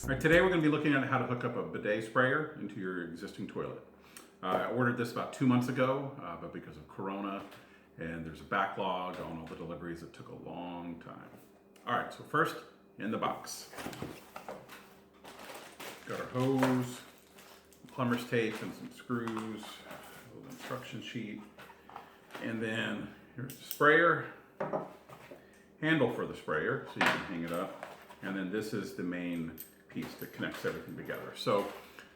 All right, today we're going to be looking at how to hook up a bidet sprayer into your existing toilet. I ordered this about 2 months ago, but because of Corona and there's a backlog on all the deliveries, it took a long time. All right, so first in the box, got our hose, plumber's tape and some screws, a little instruction sheet, and then here's the sprayer, handle for the sprayer so you can hang it up, and then this is the main piece that connects everything together. So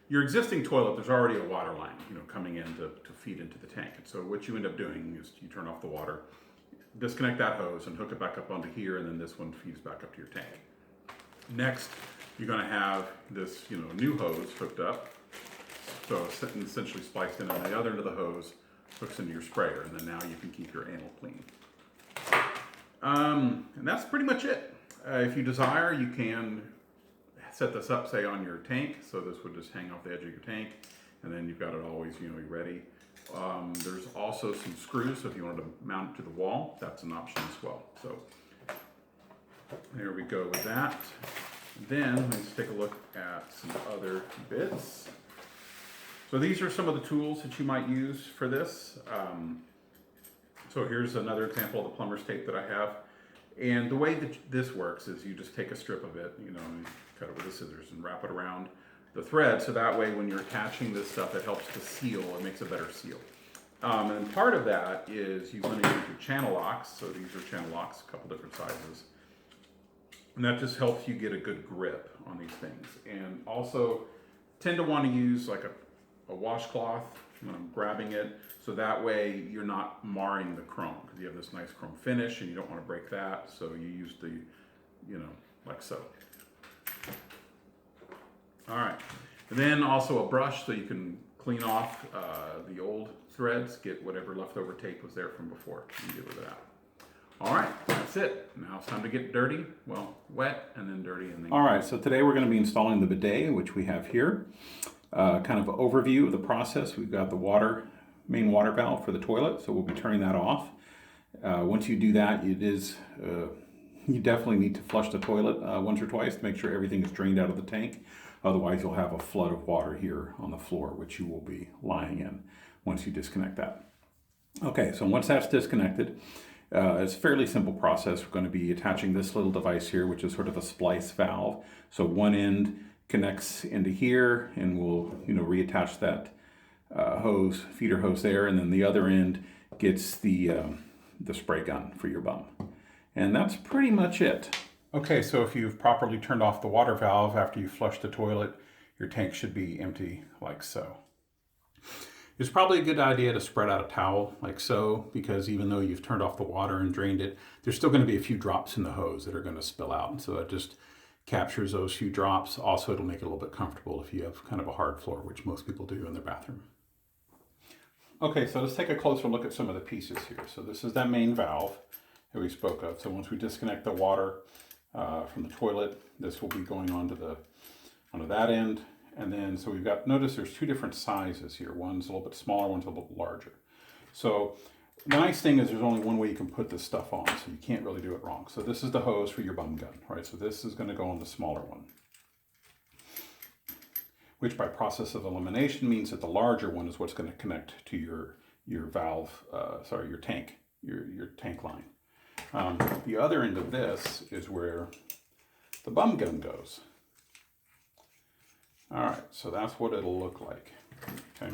your existing toilet, there's already a water line, coming in to feed into the tank. And so what you end up doing is you turn off the water, disconnect that hose and hook it back up onto here, and then this one feeds back up to your tank. Next, you're going to have this, new hose hooked up. So it's essentially spliced in, and the other end of the hose hooks into your sprayer, and then now you can keep your anal clean. And that's pretty much it. If you desire, you can set this up, say, on your tank. So this would just hang off the edge of your tank, and then you've got it always, ready. There's also some screws, so if you wanted to mount it to the wall, that's an option as well. So there we go with that. Then let's take a look at some other bits. So these are some of the tools that you might use for this. So here's another example of the plumber's tape that I have. And the way that this works is you just take a strip of it, and you cut it with the scissors and wrap it around the thread. So that way when you're attaching this stuff, it helps to seal, it makes a better seal. And part of that is you want to use your channel locks. So these are channel locks, a couple different sizes. And that just helps you get a good grip on these things. And also tend to want to use like a washcloth when I'm grabbing it, so that way you're not marring the chrome, because you have this nice chrome finish and you don't want to break that, so you use the, like so. All right, and then also a brush so you can clean off the old threads, get whatever leftover tape was there from before, and get rid of that. All right, that's it. Now it's time to get dirty, well, wet and then dirty. And then. All right, so today we're going to be installing the bidet, which we have here. Kind of an overview of the process. We've got the main water valve for the toilet, so we'll be turning that off. Once you do that, you definitely need to flush the toilet once or twice to make sure everything is drained out of the tank. Otherwise, you'll have a flood of water here on the floor, which you will be lying in once you disconnect that. Okay, so once that's disconnected, it's a fairly simple process. We're going to be attaching this little device here, which is sort of a splice valve. So one end connects into here, and we'll reattach that feeder hose there, and then the other end gets the spray gun for your bum. And that's pretty much it. Okay, so if you've properly turned off the water valve after you flush the toilet, your tank should be empty like so. It's probably a good idea to spread out a towel like so, because even though you've turned off the water and drained it, there's still going to be a few drops in the hose that are going to spill out. And so it just captures those few drops. Also, it'll make it a little bit comfortable if you have kind of a hard floor, which most people do in their bathroom. Okay, so let's take a closer look at some of the pieces here. So this is that main valve that we spoke of. So once we disconnect the water from the toilet, this will be going onto that end. And then, so we've got, notice there's two different sizes here. One's a little bit smaller, one's a little bit larger. So the nice thing is there's only one way you can put this stuff on, so you can't really do it wrong. So this is the hose for your bum gun, right? So this is going to go on the smaller one, which by process of elimination means that the larger one is what's going to connect to your valve, your tank, your tank line. The other end of this is where the bum gun goes. All right, so that's what it'll look like. Okay,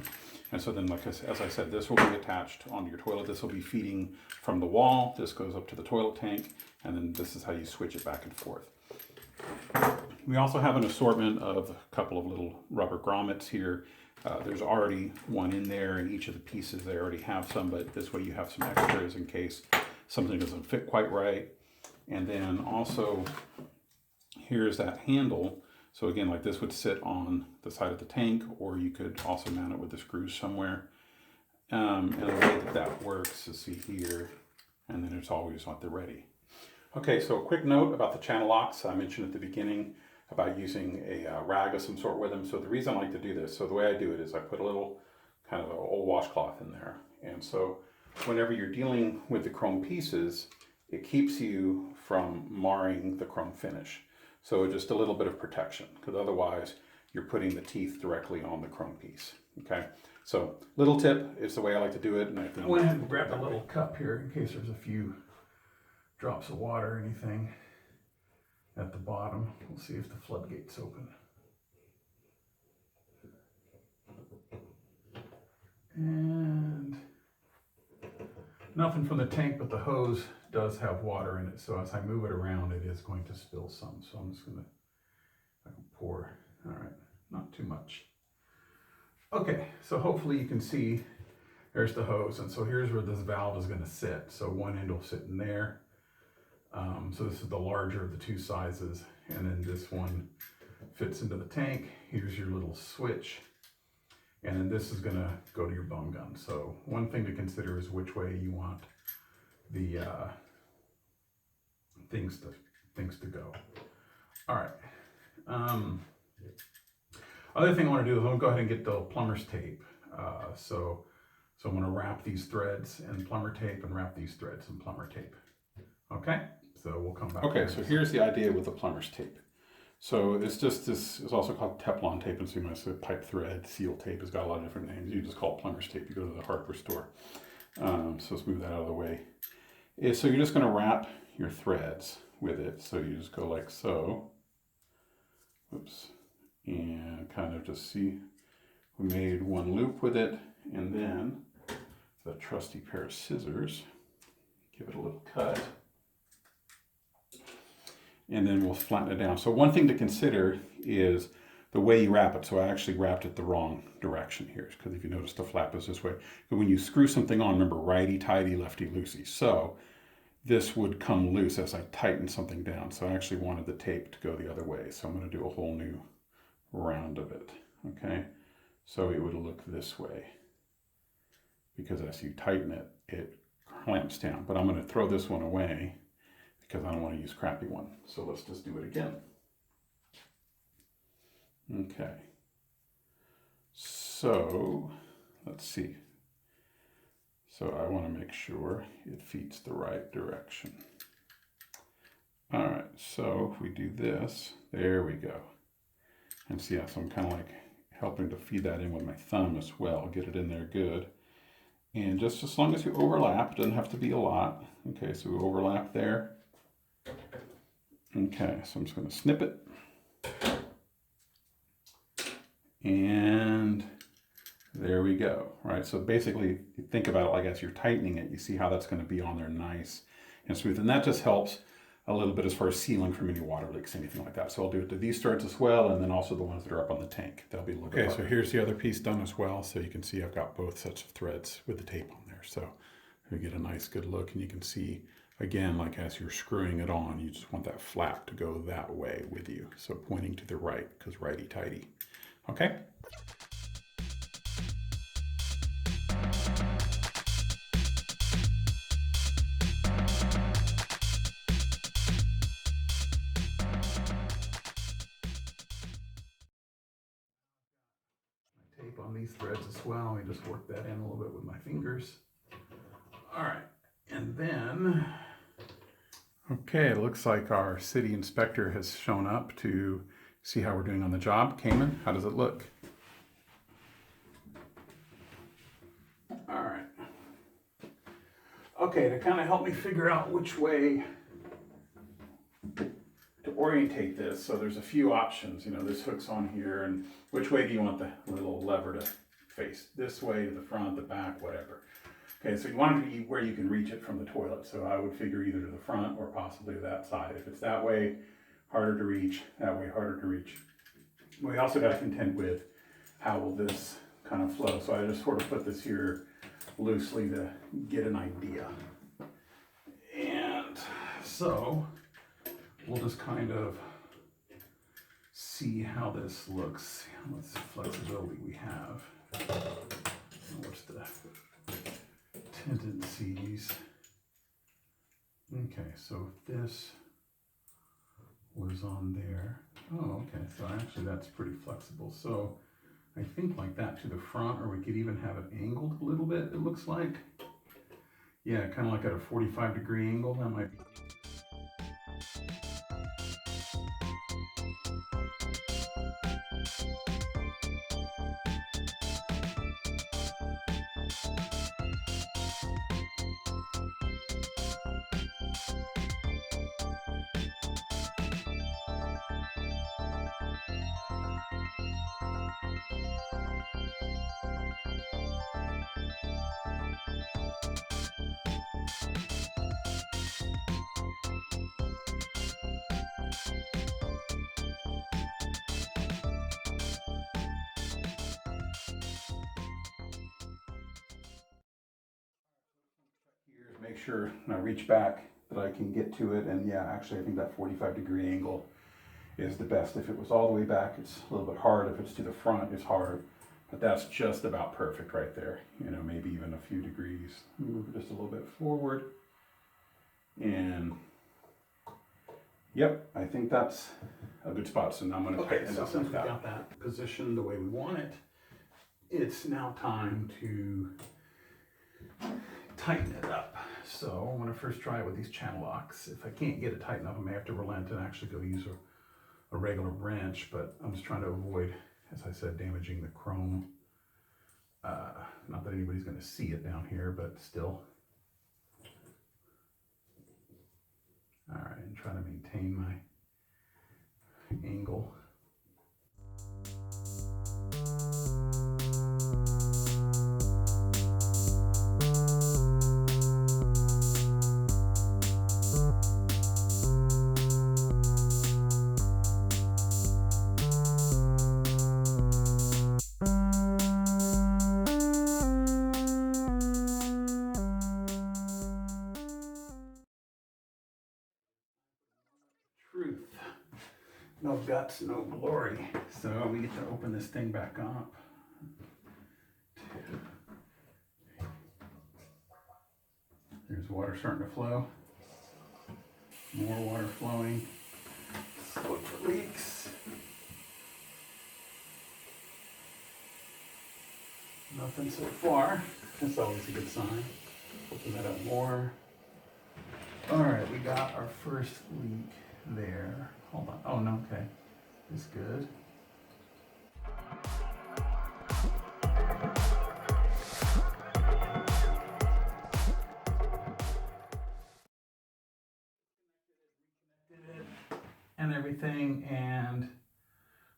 and so then, as I said, this will be attached onto your toilet. This will be feeding from the wall. This goes up to the toilet tank, and then this is how you switch it back and forth. We also have an assortment of a couple of little rubber grommets here. There's already one in there, and each of the pieces they already have some, but this way you have some extras in case something doesn't fit quite right. And then also, here's that handle. So again, like this would sit on the side of the tank, or you could also mount it with the screws somewhere. And the way that works is, see here, and then it's always at the ready. Okay, so a quick note about the channel locks. I mentioned at the beginning about using a rag of some sort with them. So the reason I like to do this, so the way I do it is I put a little kind of an old washcloth in there. And so whenever you're dealing with the chrome pieces, it keeps you from marring the chrome finish. So just a little bit of protection, because otherwise you're putting the teeth directly on the chrome piece. Okay, so little tip is the way I like to do it. And I went ahead and grabbed a little cup here in case there's a few drops of water or anything at the bottom. We'll see if the floodgate's open. And nothing from the tank, but the hose does have water in it. So as I move it around, it is going to spill some. So I'm just gonna, I can pour, all right, not too much. Okay, so hopefully you can see there's the hose. And so here's where this valve is gonna sit. So one end will sit in there. So this is the larger of the two sizes. And then this one fits into the tank. Here's your little switch. And then this is gonna go to your bone gun. So one thing to consider is which way you want the things to go. All right. Other thing I want to do is I'm gonna go ahead and get the plumber's tape. So I'm gonna wrap these threads in plumber tape and wrap these threads in plumber tape. Okay. So we'll come back. Okay. So here's the idea with the plumber's tape. So it's just this, it's also called Teflon tape, and so you might say pipe thread, seal tape, has got a lot of different names. You just call it plumber's tape. You go to the hardware store. So let's move that out of the way. So you're just going to wrap your threads with it. So you just go like so. Whoops. And kind of just see, we made one loop with it, and then the trusty pair of scissors, give it a little cut. And then we'll flatten it down. So one thing to consider is the way you wrap it. So I actually wrapped it the wrong direction here, because if you notice the flap is this way. But when you screw something on, remember righty-tighty, lefty-loosey. So this would come loose as I tighten something down. So I actually wanted the tape to go the other way. So I'm going to do a whole new round of it. Okay, so it would look this way, because as you tighten it, it clamps down. But I'm going to throw this one away, because I don't want to use crappy one. So let's just do it again. Okay. So let's see. So I want to make sure it feeds the right direction. All right, so if we do this, there we go. And see, so I'm kind of like helping to feed that in with my thumb as well, get it in there good. And just as long as you overlap, it doesn't have to be a lot. Okay, so we overlap there. Okay, so I'm just going to snip it. And there we go, right? So basically, you think about it like as you're tightening it, you see how that's going to be on there nice and smooth. And that just helps a little bit as far as sealing from any water leaks, anything like that. So I'll do it to these threads as well, and then also the ones that are up on the tank. They'll be a little bit harder. So here's the other piece done as well. So you can see I've got both sets of threads with the tape on there. So you get a nice good look, and you can see, again, like as you're screwing it on, you just want that flap to go that way with you. So pointing to the right, because righty-tighty. Okay? Tape on these threads as well. I just work that in a little bit with my fingers. All right, and then, okay, it looks like our city inspector has shown up to see how we're doing on the job. Cayman, how does it look? All right. Okay, to kind of help me figure out which way to orientate this, so there's a few options. You know, this hook's on here, and which way do you want the little lever to face? This way, to the front, the back, whatever. Okay, so you want it to be where you can reach it from the toilet. So I would figure either to the front or possibly to that side. If it's that way, harder to reach. That way, harder to reach. We also got to contend with how will this kind of flow. So I just sort of put this here loosely to get an idea. And so we'll just kind of see how this looks, how much flexibility we have. What's the tendencies? Okay, so if this was on there, oh, okay, so actually that's pretty flexible. So I think like that to the front, or we could even have it angled a little bit, it looks like. Yeah, kind of like at a 45-degree angle, that might be. make sure when I reach back that I can get to it. And yeah, actually I think that 45-degree angle is the best. If it was all the way back, it's a little bit hard. If it's to the front, it's hard. But that's just about perfect right there. You know, maybe even a few degrees. Move it just a little bit forward. And yep, I think that's a good spot. So now I'm going to tighten it up. Since we got that positioned the way we want it, it's now time to tighten it up. So I'm going to first try it with these channel locks. If I can't get it tight enough, I may have to relent and actually go use a regular wrench, but I'm just trying to avoid, as I said, damaging the chrome. Not that anybody's going to see it down here, but still. All right, and try to maintain my angle. Truth. No guts, no glory. So we get to open this thing back up. There's water starting to flow. More water flowing. Look for leaks. Nothing so far. That's always a good sign. Open that up more. All right, we got our first leak there. Hold on. Oh, no, okay. It's good. Reconnected it and everything, and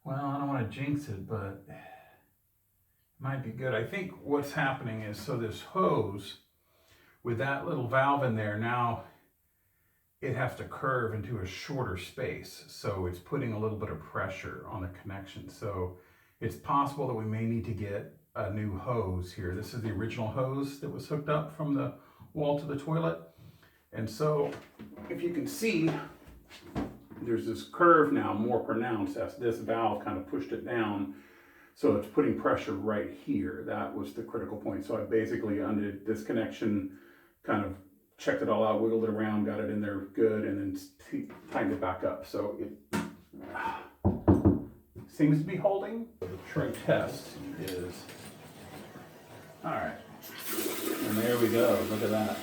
well, I don't want to jinx it, but it might be good. I think what's happening is, so this hose with that little valve in there, now it has to curve into a shorter space. So it's putting a little bit of pressure on the connection. So it's possible that we may need to get a new hose here. This is the original hose that was hooked up from the wall to the toilet. And so if you can see, there's this curve now more pronounced as this valve kind of pushed it down. So it's putting pressure right here. That was the critical point. So I basically undid this connection, kind of checked it all out, wiggled it around, got it in there good, and then tightened it back up. So it seems to be holding. The true test is, all right, and there we go, look at that.